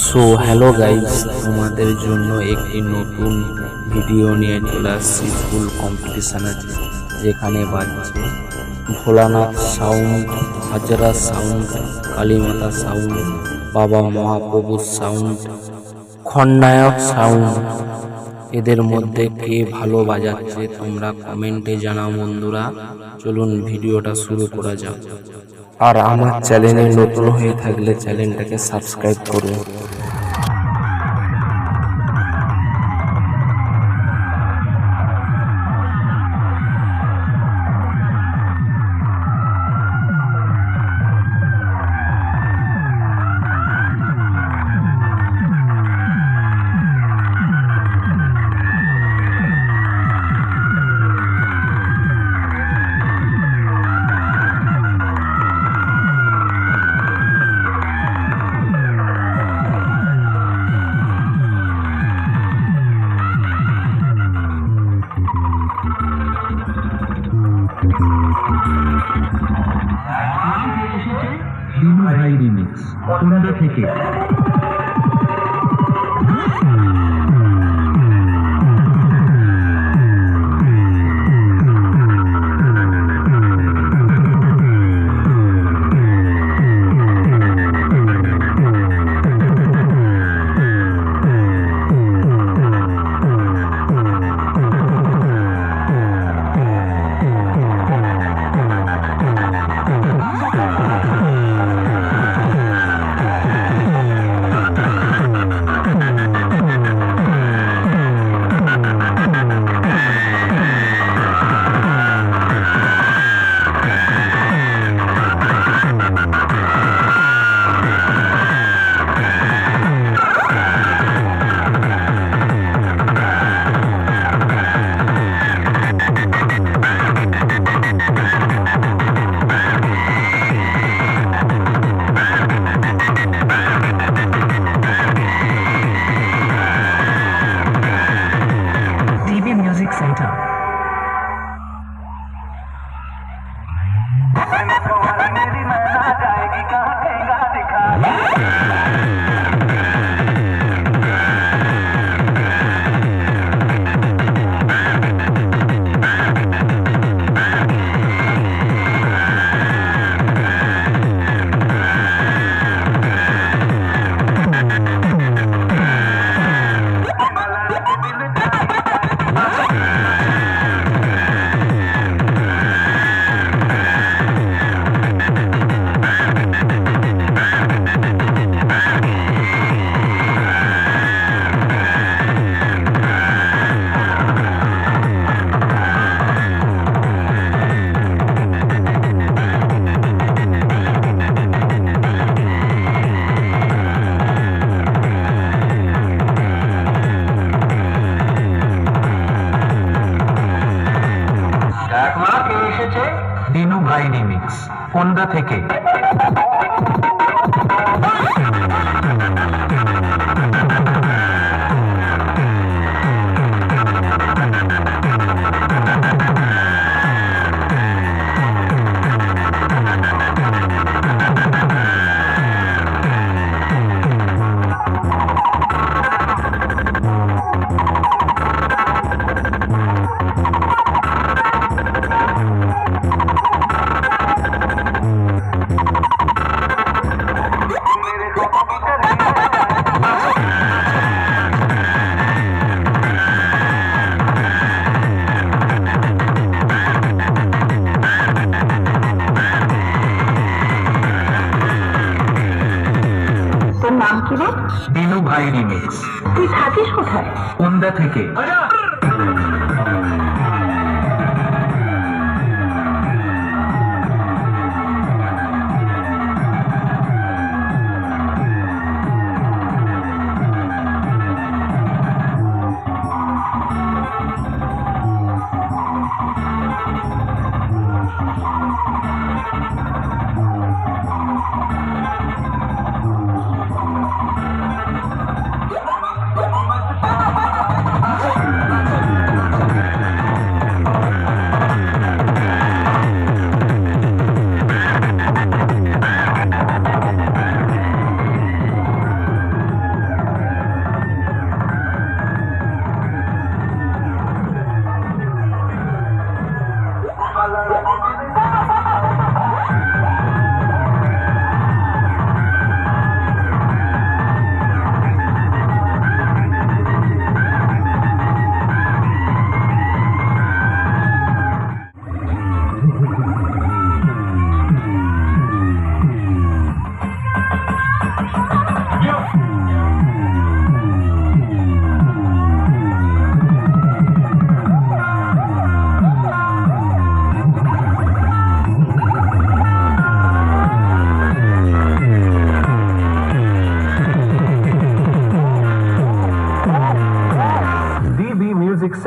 So hello guys, তোমাদের জন্য একটি নতুন ভিডিও নিয়ে চলে আসছি। ফুল কম্পিটিশন আছে, যেখানে বাজছে Bholanath sound, Hazra sound, Kalimata sound, বাবা মহাপ্রভুর সাউন্ড, খন্নায়ক সাউন্ড। এদের মধ্যে কে ভালো বাজাচ্ছে তোমরা কমেন্টে জানাও বন্ধুরা। চলুন ভিডিওটা শুরু করা যাক। আর আমার চ্যানেলে নতুন হয়ে থাকলে চ্যানেলটাকে সাবস্ক্রাইব করুন। রিমিক্স কুন্দা থেকে। Music Center. দিনু ভাই রিমিক্স কুন্দা থেকে। নাম কি রে? দিনু ভাই রিমিক্স। তুই থাকিস কোথায়? কুন্দা থেকে।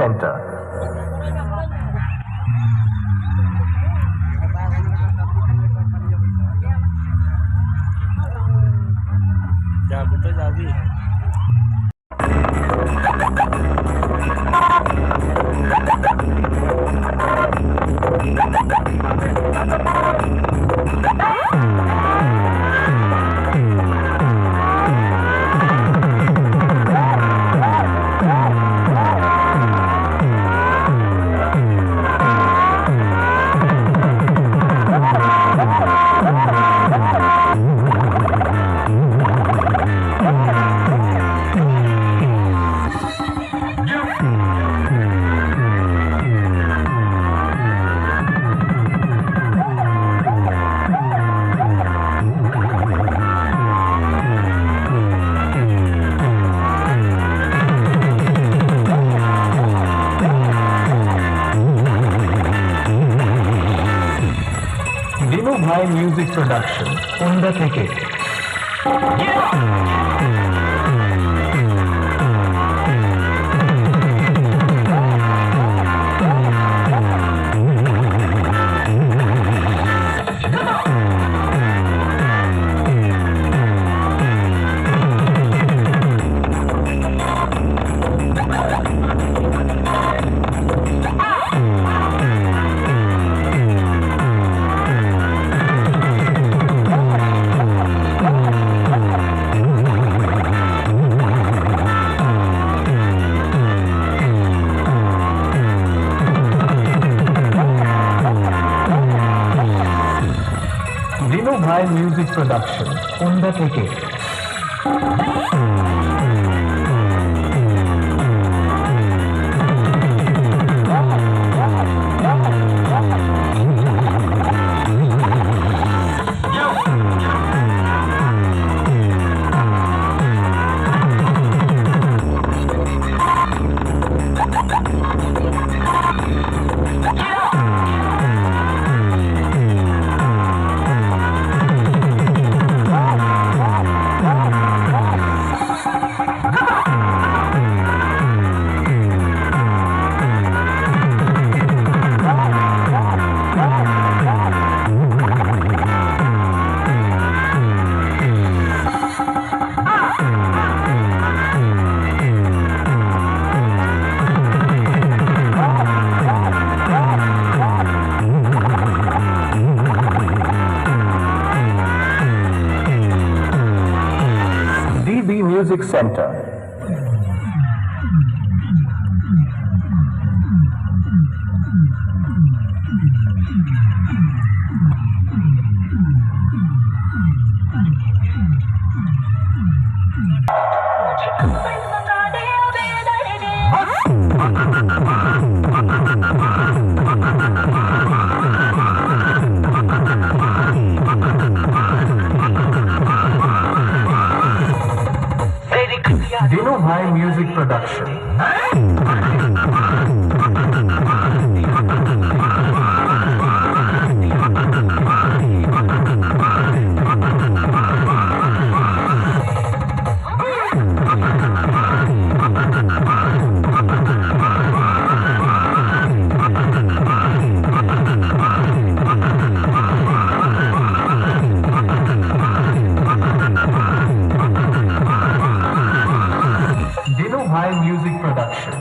Center. Dinu Bhai Music Production, Onda থেকে। Dinu Bhai Music Production, Onda থেকে। DB Music Center. Dinu Bhai Music Production. Dinu Bhai Music Production.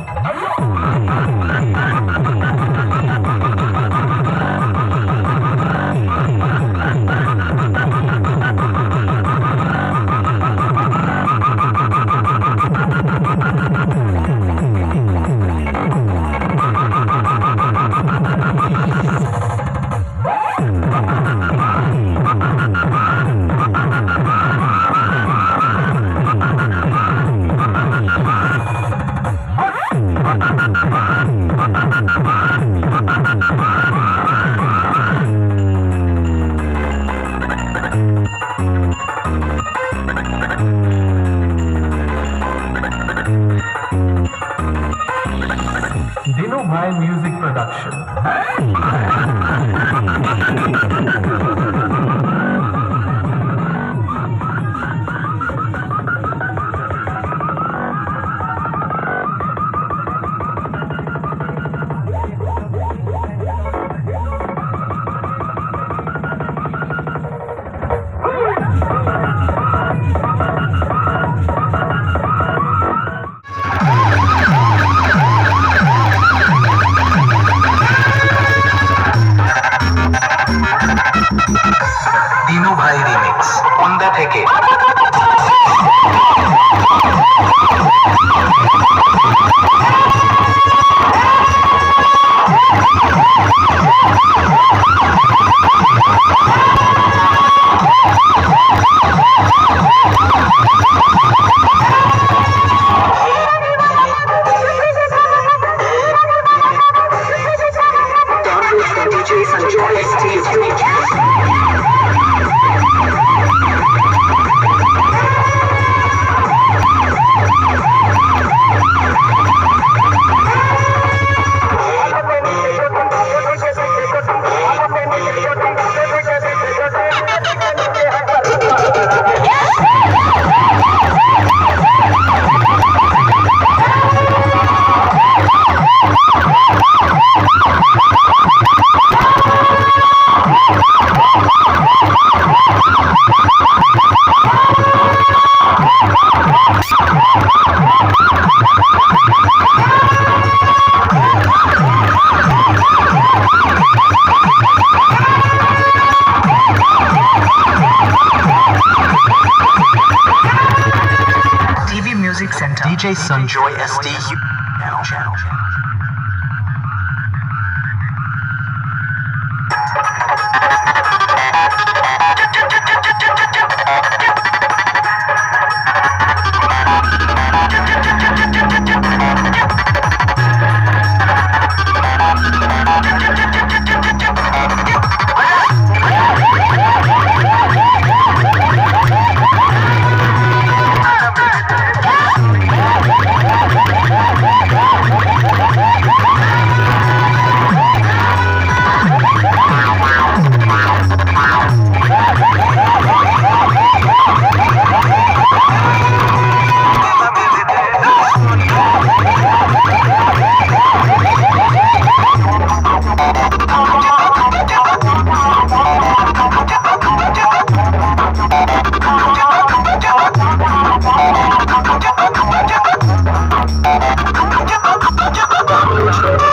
Dinu Bhai Music Production. DJ Sunjoy SD channel.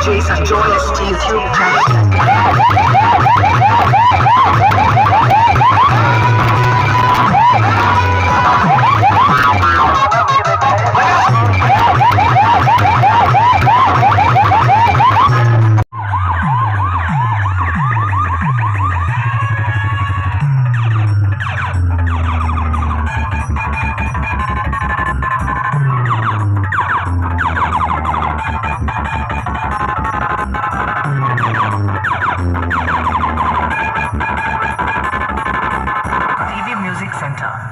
DJ Sunjoy SD YouTube channel. TV Music Center.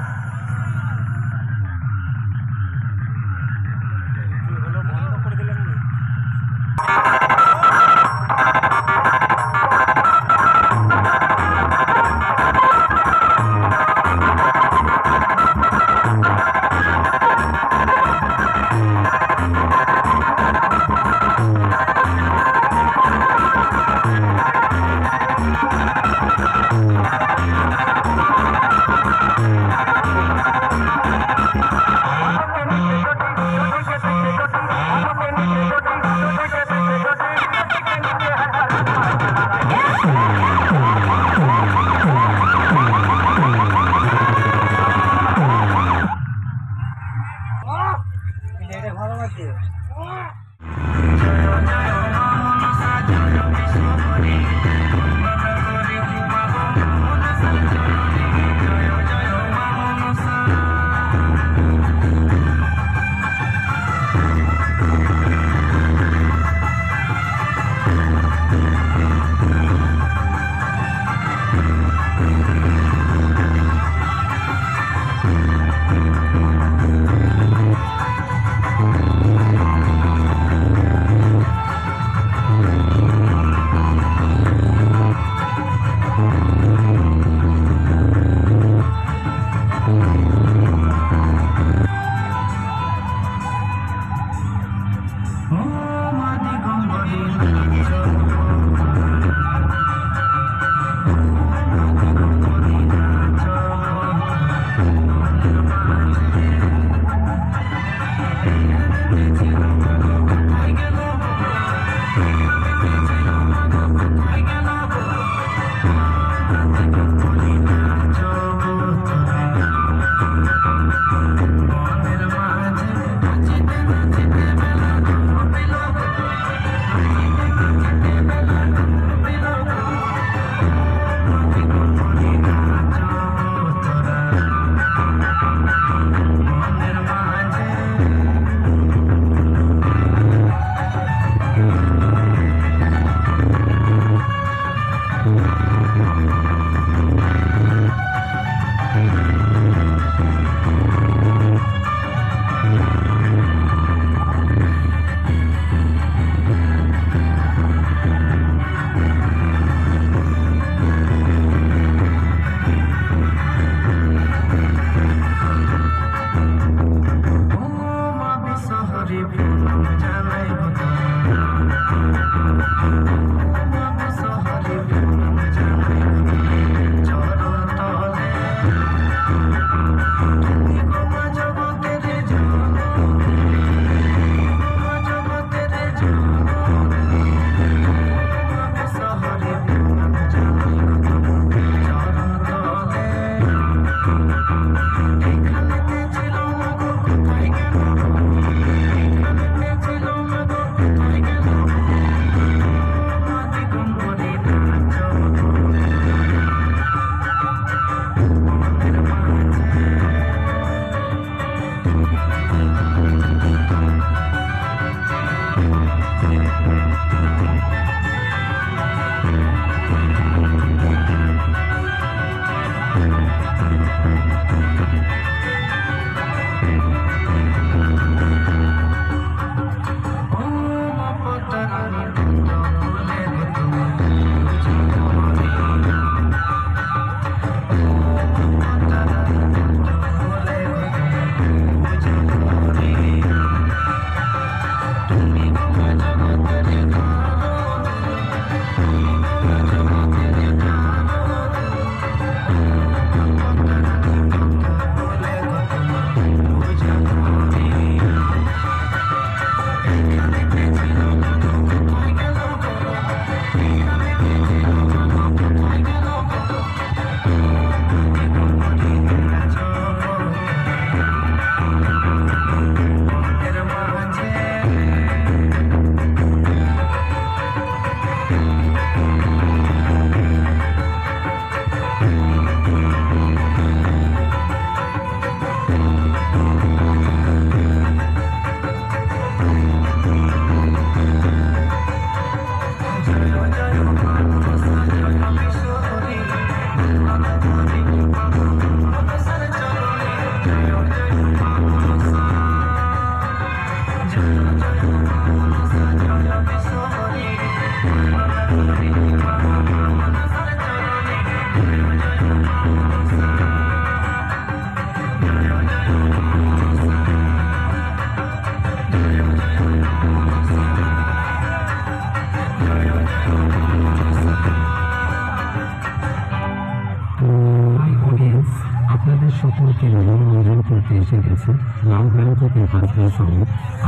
আপনাদের সকলকে মনোরঞ্জন করতে এসে গেছে রামগ্রাম থেকে function song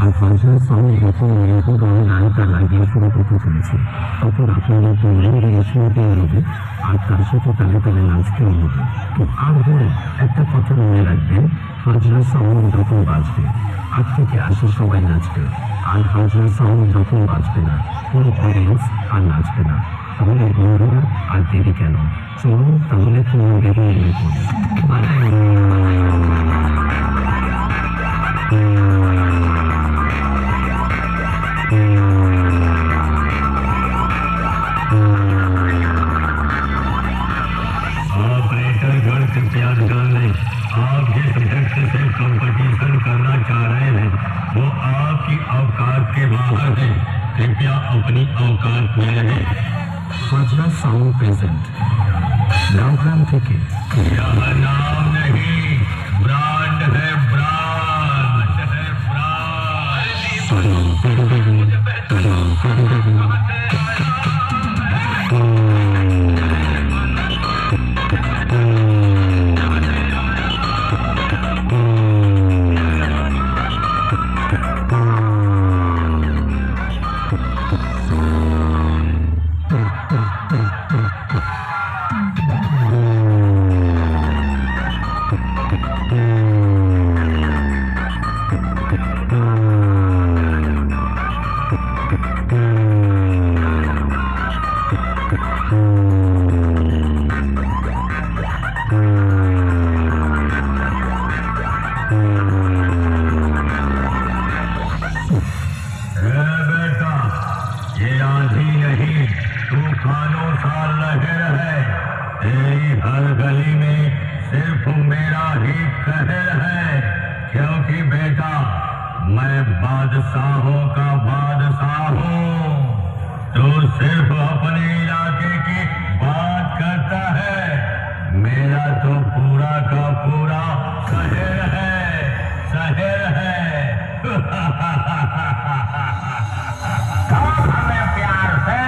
আর function song যখন নিরাপদ আমি গানটা লাগিয়ে শুরু করতে চলেছি তখন আপনাদের মন দিয়ে শুনতেই হবে আর তার সাথে তালে তালে নাচতেও হবে। তো আর বলে একটা কথা মনে রাখবেন, ফাংশন সং যখন বাজবে আজ থেকে আসে সবাই নাচবে, আর ফাংশন সং যখন বাজবে না কোনো অডিয়েন্স আর নাচবে না। তাহলে বন্ধুরা আর দেরি কেন, চলুন তাহলে কোনো বেরিয়ে নিয়ে পড়ি। ऑपरेटर गण कृपया ध्यान दें, आप जिस व्यक्ति से कंपटीशन करना चाह रहे हैं वो आपकी औकात के बाहर है, कृपया अपनी औकात में रहें। फांसला साउंड प्रेजेंट रामग्राम থেকে यह नाम नहीं ब्रांड है, ब्रांड है, बेटा ये आंधी नहीं तूफानों सा लहर है, तेरी हर गली में सिर्फ मेरा ही कहर है, क्योंकि बेटा मैं बादशाहों का बादशाह हूँ। तू सिर्फ अपने इलाके की बात करता है, मेरा तो पूरा का पूरा शहर है, शहर है। हमें प्यार से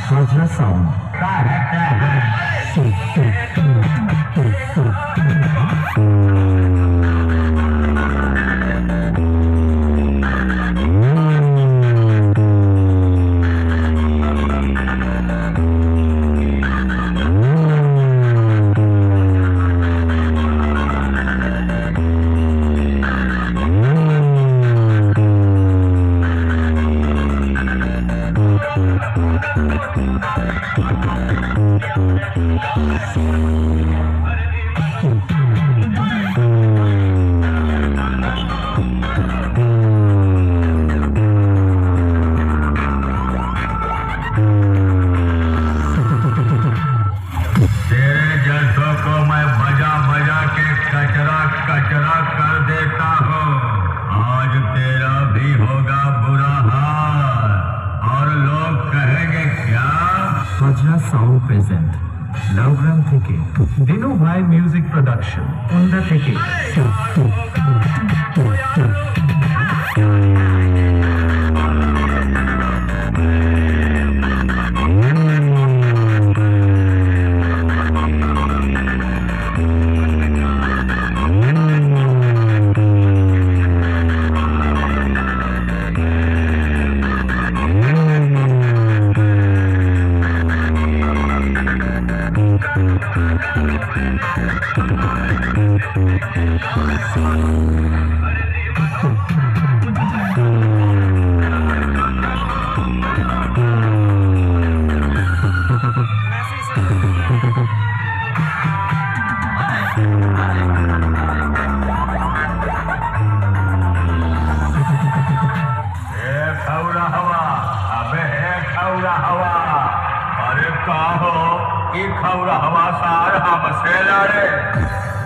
फांसला साउंड कहते हैं। থেকে দিনু ভাই মিউজিক প্রোডাকশন ওন্দা থেকে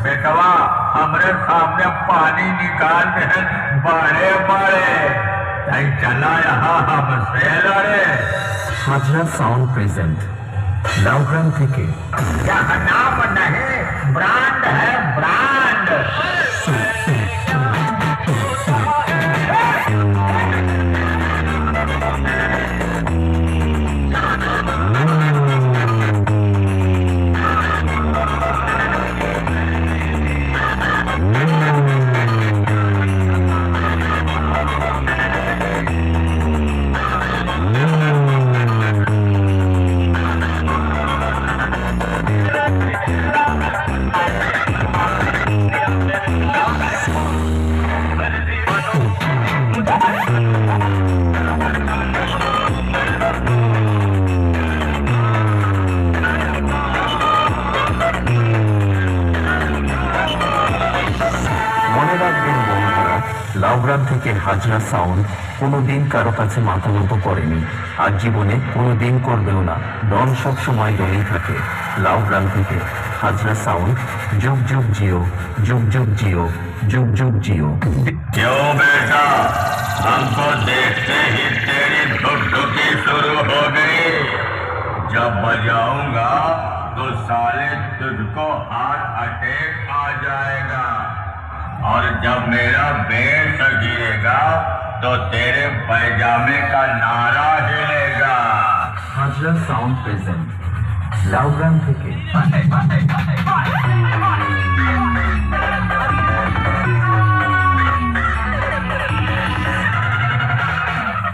बेटवा हमरे सामने पानी निकाल दे बड़े बड़े चला यहाँ हमसे लड़े हाजरा साउंड प्रेजेंट लाउग्राम থেকে यह नाम नहीं ब्रांड है ब्रांड লাউগ্রাম থেকে হাজরা সাউন্ড কোনোদিন কারো কাছে মাথা নত করেনি আর জীবনে কোনোদিন করবেও না ডন সব সময় ডনই থাকে লাউগ্রাম থেকে হাজরা সাউন্ড যুগ যুগ জিও যুগ যুগ জিও যুগ যুग जियो क्यों बेटा हमको देखते ही तेरी धुकधुकी शुरू हो गई जब बजाऊंगा तो साले तुझको हार्ट अटैक आ जाएगा और जब मेरा बेस गिरेगा तो तेरे पैजामे का नारा हिलेगा हाजरा साउंड प्रेजेंट लाउग्राम থেকে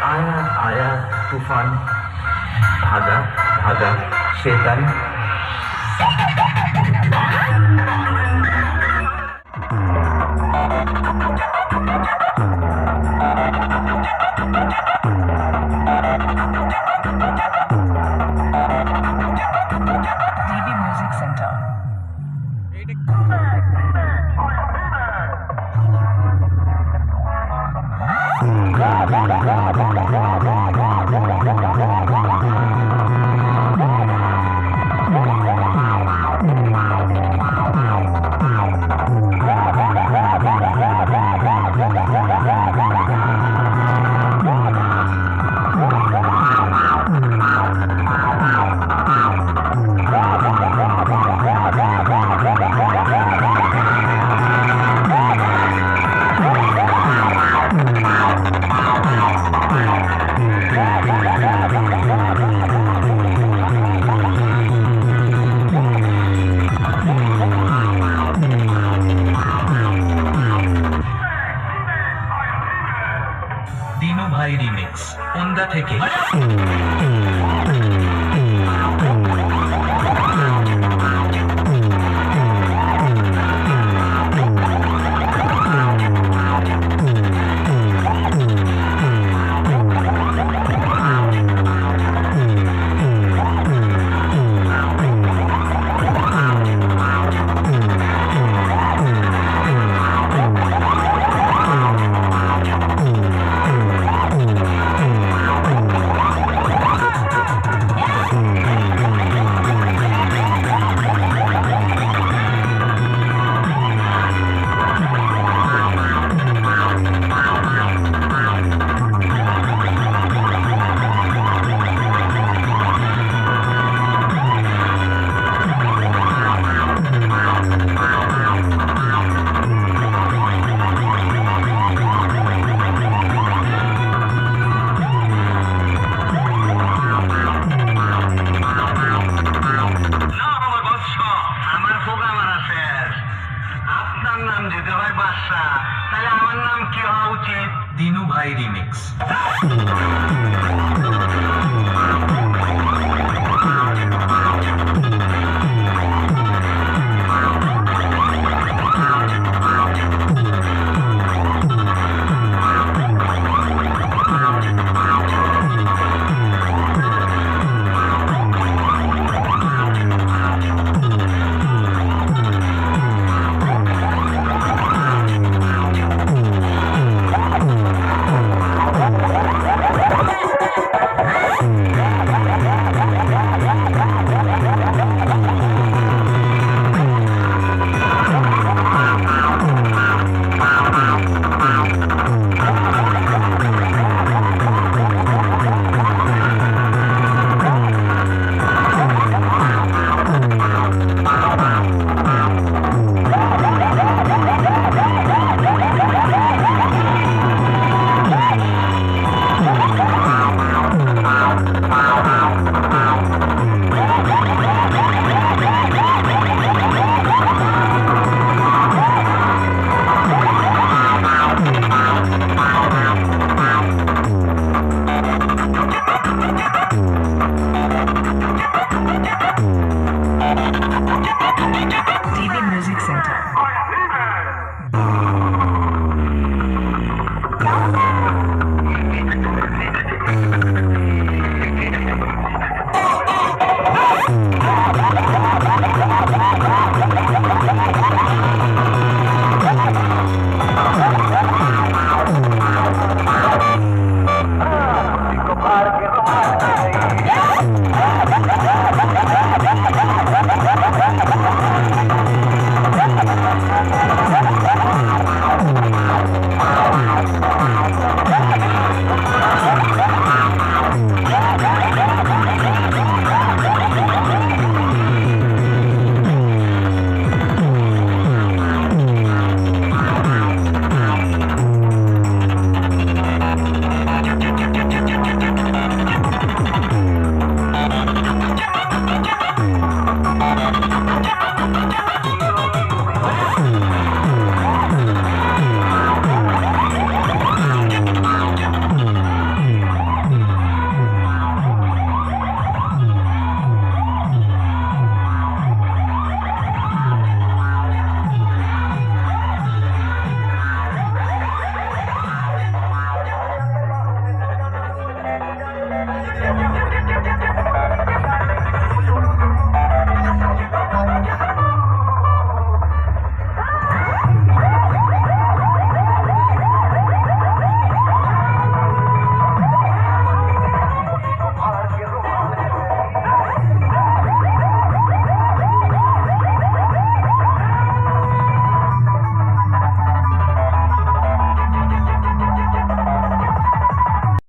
आया आया तूफान भागा भागा शैतान DB Music Center. দিনু ভাই রিমিক্স ওন্দা থেকে ভাই রিমিক্স।